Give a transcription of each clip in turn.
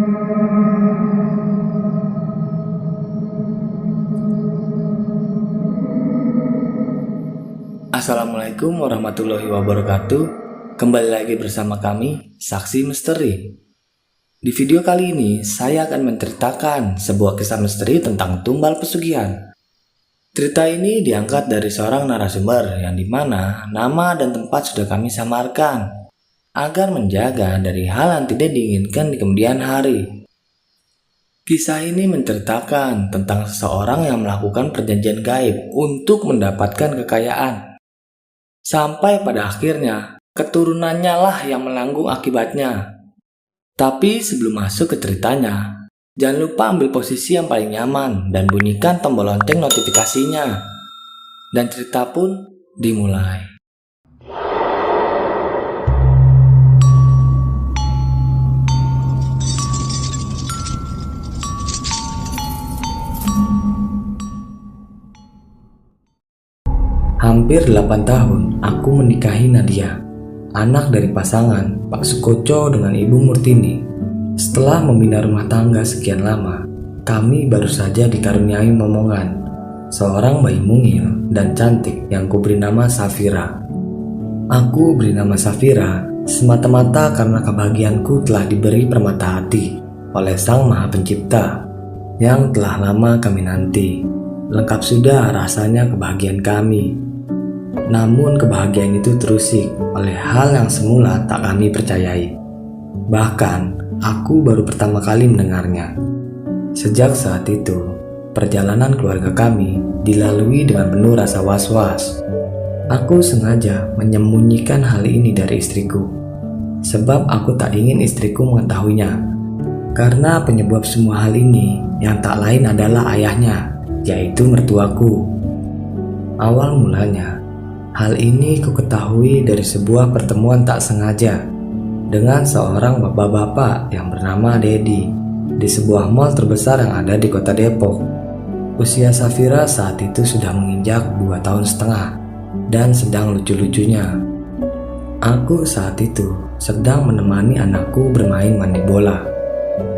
Assalamualaikum warahmatullahi wabarakatuh. Kembali lagi bersama kami, Saksi Misteri. Di video kali ini, saya akan menceritakan sebuah kisah misteri tentang tumbal pesugihan. Cerita ini diangkat dari seorang narasumber yang dimana nama dan tempat sudah kami samarkan agar menjaga dari hal yang tidak diinginkan di kemudian hari. Kisah ini menceritakan tentang seseorang yang melakukan perjanjian gaib untuk mendapatkan kekayaan. Sampai pada akhirnya, keturunannya lah yang menanggung akibatnya. Tapi sebelum masuk ke ceritanya, jangan lupa ambil posisi yang paling nyaman dan bunyikan tombol lonceng notifikasinya. Dan cerita pun dimulai. Hampir 8 tahun aku menikahi Nadia, anak dari pasangan Pak Sukoco dengan Ibu Murtini. Setelah membina rumah tangga sekian lama, kami baru saja dikaruniai momongan, seorang bayi mungil dan cantik yang kuberi nama Safira. Aku beri nama Safira semata-mata karena kebahagiaanku telah diberi permata hati oleh Sang Maha Pencipta yang telah lama kami nanti. Lengkap sudah rasanya kebahagiaan kami. Namun kebahagiaan itu terusik oleh hal yang semula tak kami percayai. Bahkan aku baru pertama kali mendengarnya. Sejak saat itu, perjalanan keluarga kami dilalui dengan penuh rasa was-was. Aku sengaja menyembunyikan hal ini dari istriku, sebab aku tak ingin istriku mengetahuinya. Karena penyebab semua hal ini yang tak lain adalah ayahnya, yaitu mertuaku. Awal mulanya, hal ini ku ketahui dari sebuah pertemuan tak sengaja dengan seorang bapak-bapak yang bernama Dedi di sebuah mal terbesar yang ada di kota Depok. Usia Safira saat itu sudah menginjak 2,5 tahun dan sedang lucu-lucunya. Aku saat itu sedang menemani anakku bermain mani bola.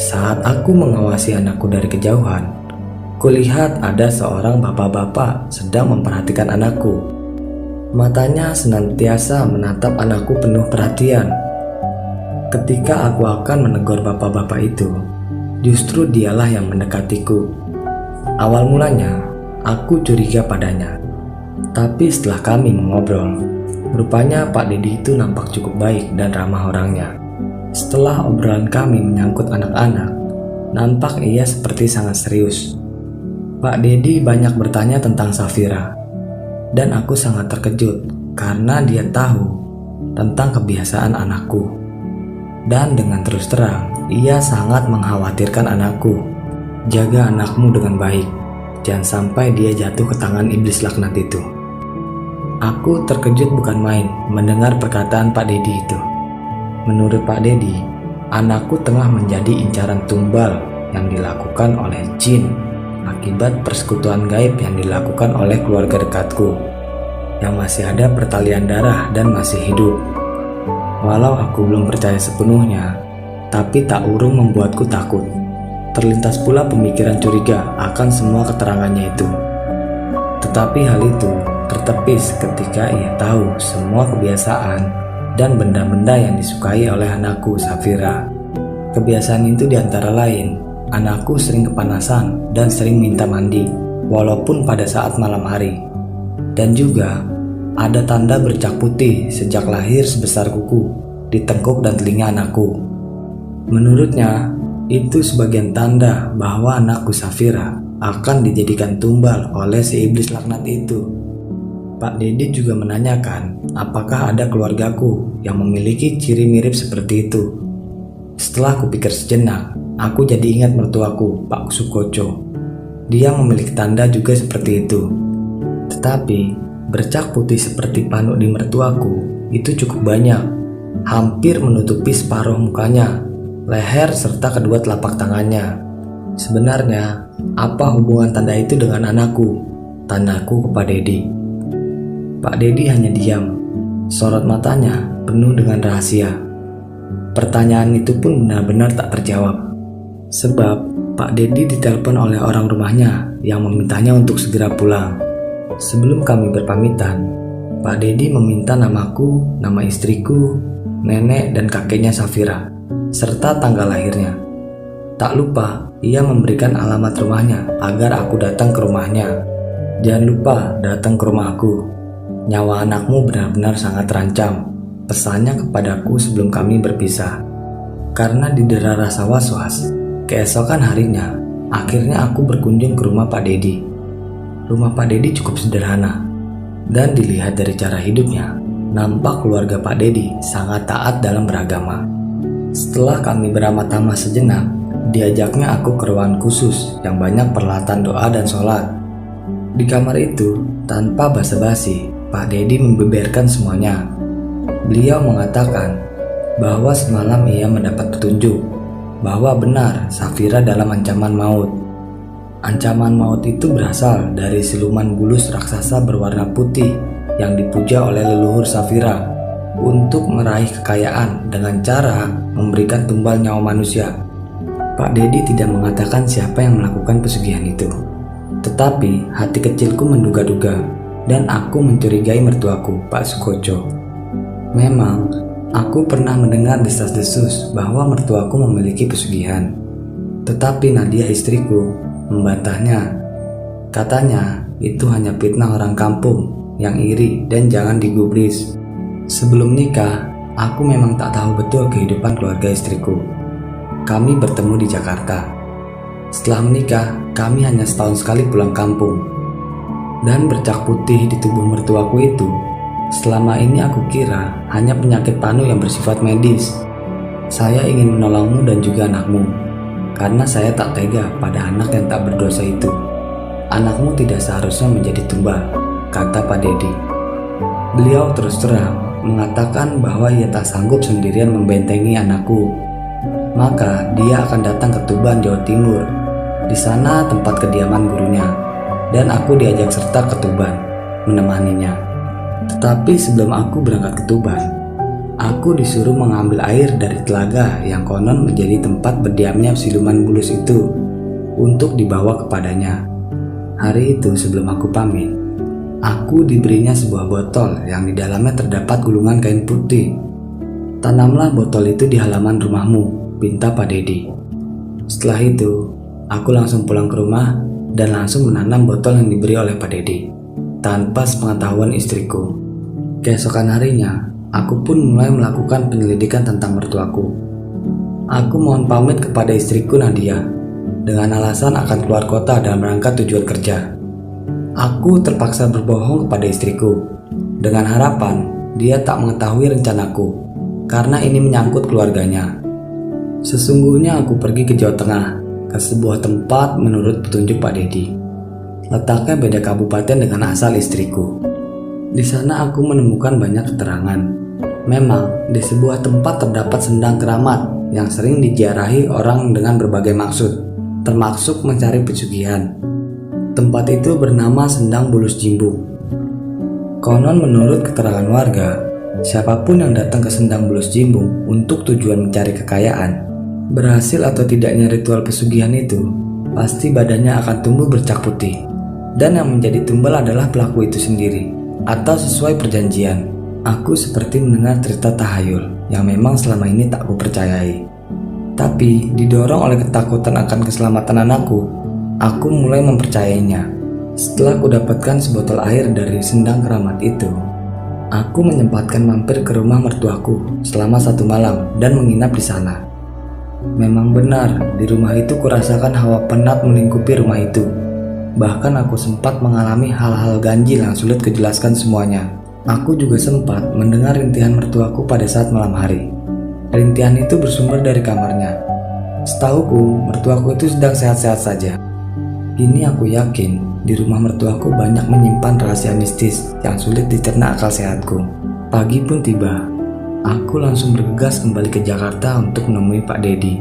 Saat aku mengawasi anakku dari kejauhan, kulihat ada seorang bapak-bapak sedang memperhatikan anakku. Matanya senantiasa menatap anakku penuh perhatian. Ketika aku akan menegur bapak-bapak itu, justru dialah yang mendekatiku. Awal mulanya, aku curiga padanya. Tapi setelah kami mengobrol, rupanya Pak Dedi itu nampak cukup baik dan ramah orangnya. Setelah obrolan kami menyangkut anak-anak, nampak ia seperti sangat serius. Pak Dedi banyak bertanya tentang Safira. Dan aku sangat terkejut karena dia tahu tentang kebiasaan anakku. Dan dengan terus terang, ia sangat mengkhawatirkan anakku. Jaga anakmu dengan baik, jangan sampai dia jatuh ke tangan iblis laknat itu. Aku terkejut bukan main mendengar perkataan Pak Dedi itu. Menurut Pak Dedi, anakku tengah menjadi incaran tumbal yang dilakukan oleh jin akibat persekutuan gaib yang dilakukan oleh keluarga dekatku yang masih ada pertalian darah dan masih hidup. Walau aku belum percaya sepenuhnya, tapi tak urung membuatku takut. Terlintas pula pemikiran curiga akan semua keterangannya itu. Tetapi hal itu tertepis ketika ia tahu semua kebiasaan dan benda-benda yang disukai oleh anakku Safira. Kebiasaan itu diantara lain, anakku sering kepanasan dan sering minta mandi, walaupun pada saat malam hari. Dan juga ada tanda bercak putih sejak lahir sebesar kuku di tengkuk dan telinga anakku. Menurutnya, itu sebagian tanda bahwa anakku Safira akan dijadikan tumbal oleh si iblis laknat itu. Pak Dedi juga menanyakan apakah ada keluargaku yang memiliki ciri mirip seperti itu. Setelah kupikir sejenak, aku jadi ingat mertuaku, Pak Sukoco. Dia memiliki tanda juga seperti itu. Tetapi, bercak putih seperti panuk di mertuaku itu cukup banyak. Hampir menutupi separuh mukanya, leher, serta kedua telapak tangannya. Sebenarnya, apa hubungan tanda itu dengan anakku? Tandaku ke Pak Dedi. Pak Dedi hanya diam. Sorot matanya penuh dengan rahasia. Pertanyaan itu pun benar-benar tak terjawab. Sebab Pak Dedi ditelepon oleh orang rumahnya yang memintanya untuk segera pulang. Sebelum kami berpamitan, Pak Dedi meminta namaku, nama istriku, nenek dan kakeknya Safira, serta tanggal lahirnya. Tak lupa, ia memberikan alamat rumahnya agar aku datang ke rumahnya. Jangan lupa datang ke rumahku. Nyawa anakmu benar-benar sangat terancam, pesannya kepadaku sebelum kami berpisah. Karena didera rasa was-was, keesokan harinya, akhirnya aku berkunjung ke rumah Pak Dedi. Rumah Pak Dedi cukup sederhana, dan dilihat dari cara hidupnya, nampak keluarga Pak Dedi sangat taat dalam beragama. Setelah kami beramat-tamat sejenak, diajaknya aku ke ruangan khusus yang banyak peralatan doa dan sholat. Di kamar itu, tanpa basa-basi, Pak Dedi membeberkan semuanya. Beliau mengatakan bahwa semalam ia mendapat petunjuk bahwa benar Safira dalam ancaman maut. Ancaman maut itu berasal dari siluman bulus raksasa berwarna putih yang dipuja oleh leluhur Safira untuk meraih kekayaan dengan cara memberikan tumbal nyawa manusia. Pak Dedi tidak mengatakan siapa yang melakukan pesugihan itu. Tetapi hati kecilku menduga-duga dan aku mencurigai mertuaku, Pak Sukoco. Memang, aku pernah mendengar desas-desus bahwa mertuaku memiliki pesugihan. Tetapi Nadia istriku membantahnya. Katanya itu hanya fitnah orang kampung yang iri dan jangan digubris. Sebelum nikah, aku memang tak tahu betul kehidupan keluarga istriku. Kami bertemu di Jakarta. Setelah menikah, kami hanya setahun sekali pulang kampung. Dan bercak putih di tubuh mertuaku itu, selama ini aku kira hanya penyakit panu yang bersifat medis. Saya ingin menolongmu dan juga anakmu, karena saya tak tega pada anak yang tak berdosa itu. Anakmu tidak seharusnya menjadi tumbal, kata Pak Dedi. Beliau terus terang mengatakan bahwa ia tak sanggup sendirian membentengi anakku. Maka dia akan datang ke Tuban, Jawa Timur. Di sana tempat kediaman gurunya, dan aku diajak serta ke Tuban menemaninya. Tetapi sebelum aku berangkat ke Tuban, aku disuruh mengambil air dari telaga yang konon menjadi tempat berdiamnya siluman bulus itu untuk dibawa kepadanya. Hari itu sebelum aku pamit, aku diberinya sebuah botol yang di dalamnya terdapat gulungan kain putih. Tanamlah botol itu di halaman rumahmu, pinta Pak Dedi. Setelah itu, aku langsung pulang ke rumah dan langsung menanam botol yang diberi oleh Pak Dedi, tanpa sepengetahuan istriku. Keesokan harinya, aku pun mulai melakukan penyelidikan tentang mertuaku. Aku mohon pamit kepada istriku Nadia, dengan alasan akan keluar kota dalam rangka tujuan kerja. Aku terpaksa berbohong kepada istriku, dengan harapan dia tak mengetahui rencanaku, karena ini menyangkut keluarganya. Sesungguhnya aku pergi ke Jawa Tengah, ke sebuah tempat menurut petunjuk Pak Dedi. Letaknya beda kabupaten dengan asal istriku. Di sana aku menemukan banyak keterangan. Memang di sebuah tempat terdapat sendang keramat yang sering diziarahi orang dengan berbagai maksud, termasuk mencari pesugihan. Tempat itu bernama Sendang Bulus Jimbung. Konon menurut keterangan warga, siapapun yang datang ke Sendang Bulus Jimbung untuk tujuan mencari kekayaan, berhasil atau tidaknya ritual pesugihan itu, pasti badannya akan tumbuh bercak putih. Dan yang menjadi tumbal adalah pelaku itu sendiri, atau sesuai perjanjian. Aku seperti mendengar cerita tahayul yang memang selama ini tak kupercayai. Tapi didorong oleh ketakutan akan keselamatan anakku, aku mulai mempercayainya. Setelah kudapatkan sebotol air dari sendang keramat itu, aku menyempatkan mampir ke rumah mertuaku selama 1 malam dan menginap di sana. Memang benar, di rumah itu kurasakan hawa penat melingkupi rumah itu. Bahkan aku sempat mengalami hal-hal ganjil yang sulit kujelaskan semuanya. Aku juga sempat mendengar rintihan mertuaku pada saat malam hari. Rintihan itu bersumber dari kamarnya. Setahuku, mertuaku itu sedang sehat-sehat saja. Kini aku yakin di rumah mertuaku banyak menyimpan rahasia mistis yang sulit dicerna akal sehatku. Pagi pun tiba. Aku langsung bergegas kembali ke Jakarta untuk menemui Pak Dedi.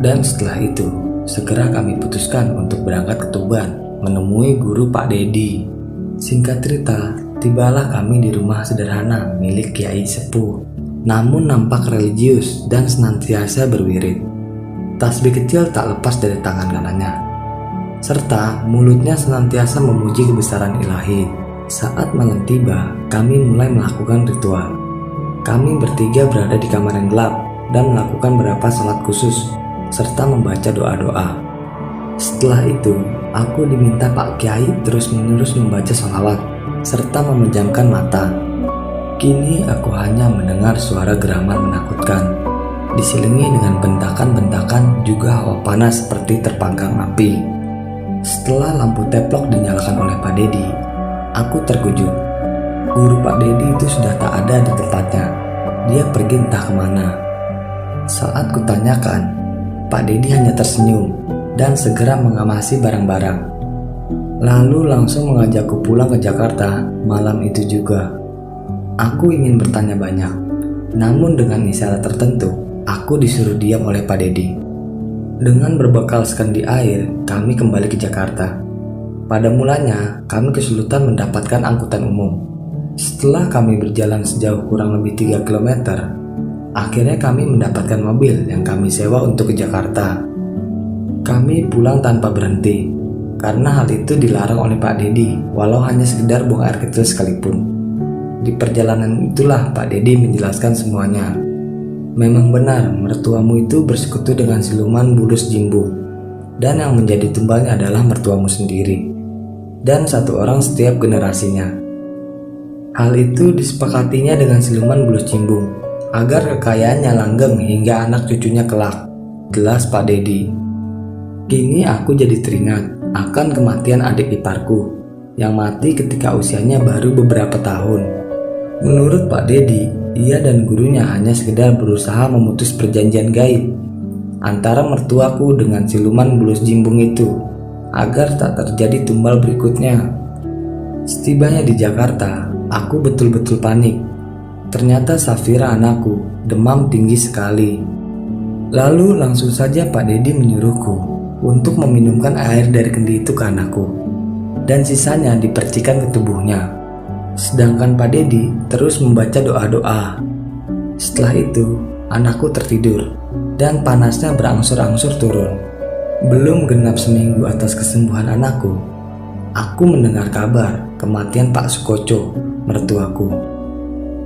Dan setelah itu, segera kami putuskan untuk berangkat ke Tuban menemui guru Pak Dedi. Singkat cerita, tibalah kami di rumah sederhana milik Kiai Sepuh, namun nampak religius dan senantiasa berwirid. Tasbih kecil tak lepas dari tangan kanannya, serta mulutnya senantiasa memuji kebesaran ilahi. Saat malam tiba, kami mulai melakukan ritual. Kami bertiga berada di kamar yang gelap dan melakukan beberapa salat khusus, serta membaca doa-doa. Setelah itu, aku diminta Pak Kiai terus-menerus membaca sholawat, serta memejamkan mata. Kini aku hanya mendengar suara geraman menakutkan, diselingi dengan bentakan-bentakan juga hawa panas seperti terpanggang api. Setelah lampu teplok dinyalakan oleh Pak Dedi, aku terkejut. Guru Pak Dedi itu sudah tak ada di tempatnya. Dia pergi entah kemana. Saat kutanyakan, Pak Dedi hanya tersenyum dan segera mengamasi barang-barang. Lalu langsung mengajakku pulang ke Jakarta malam itu juga. Aku ingin bertanya banyak, namun dengan isyarat tertentu, aku disuruh diam oleh Pak Dedi. Dengan berbekal sekendi air, kami kembali ke Jakarta. Pada mulanya, kami kesulitan mendapatkan angkutan umum. Setelah kami berjalan sejauh kurang lebih 3 km, akhirnya kami mendapatkan mobil yang kami sewa untuk ke Jakarta. Kami pulang tanpa berhenti, karena hal itu dilarang oleh Pak Dedi, walau hanya sekedar buang air kecil sekalipun. Di perjalanan itulah Pak Dedi menjelaskan semuanya. Memang benar, mertuamu itu bersekutu dengan siluman bulus jimbung, dan yang menjadi tumbalnya adalah mertuamu sendiri, dan satu orang setiap generasinya. Hal itu disepakatinya dengan siluman bulus jimbung, agar kekayaannya langgeng hingga anak cucunya kelak, jelas Pak Dedi. Kini aku jadi teringat akan kematian adik iparku, yang mati ketika usianya baru beberapa tahun. Menurut Pak Dedi, dia dan gurunya hanya sekedar berusaha memutus perjanjian gaib antara mertuaku dengan siluman bulus jimbung itu, agar tak terjadi tumbal berikutnya. Setibanya di Jakarta, aku betul-betul panik. Ternyata Safira anakku demam tinggi sekali. Lalu langsung saja Pak Dedi menyuruhku untuk meminumkan air dari kendi itu ke anakku, dan sisanya dipercikan ke tubuhnya. Sedangkan Pak Dedi terus membaca doa-doa. Setelah itu, anakku tertidur dan panasnya berangsur-angsur turun. Belum genap seminggu atas kesembuhan anakku, aku mendengar kabar kematian Pak Sukoco, mertuaku.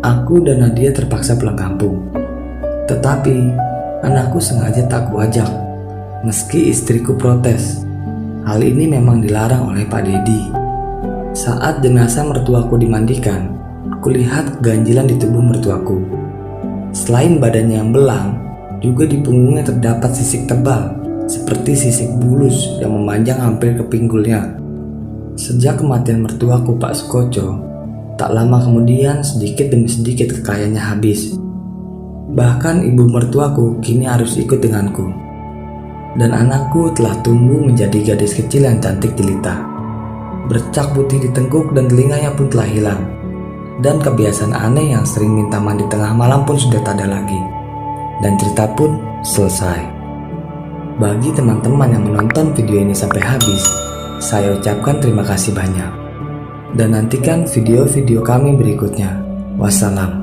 Aku dan Nadia terpaksa pulang kampung. Tetapi, anakku sengaja tak kuajak, meski istriku protes. Hal ini memang dilarang oleh Pak Dedi. Saat jenazah mertuaku dimandikan, aku lihat keganjilan di tubuh mertuaku. Selain badannya yang belang, juga di punggungnya terdapat sisik tebal, seperti sisik bulus yang memanjang hampir ke pinggulnya. Sejak kematian mertuaku Pak Sukoco, tak lama kemudian sedikit demi sedikit kekayaannya habis. Bahkan ibu mertuaku kini harus ikut denganku. Dan anakku telah tumbuh menjadi gadis kecil yang cantik jelita. Bercak putih di tengkuk dan telinganya pun telah hilang. Dan kebiasaan aneh yang sering minta mandi tengah malam pun sudah tak ada lagi. Dan cerita pun selesai. Bagi teman-teman yang menonton video ini sampai habis, saya ucapkan terima kasih banyak. Dan nantikan video-video kami berikutnya. Wassalam.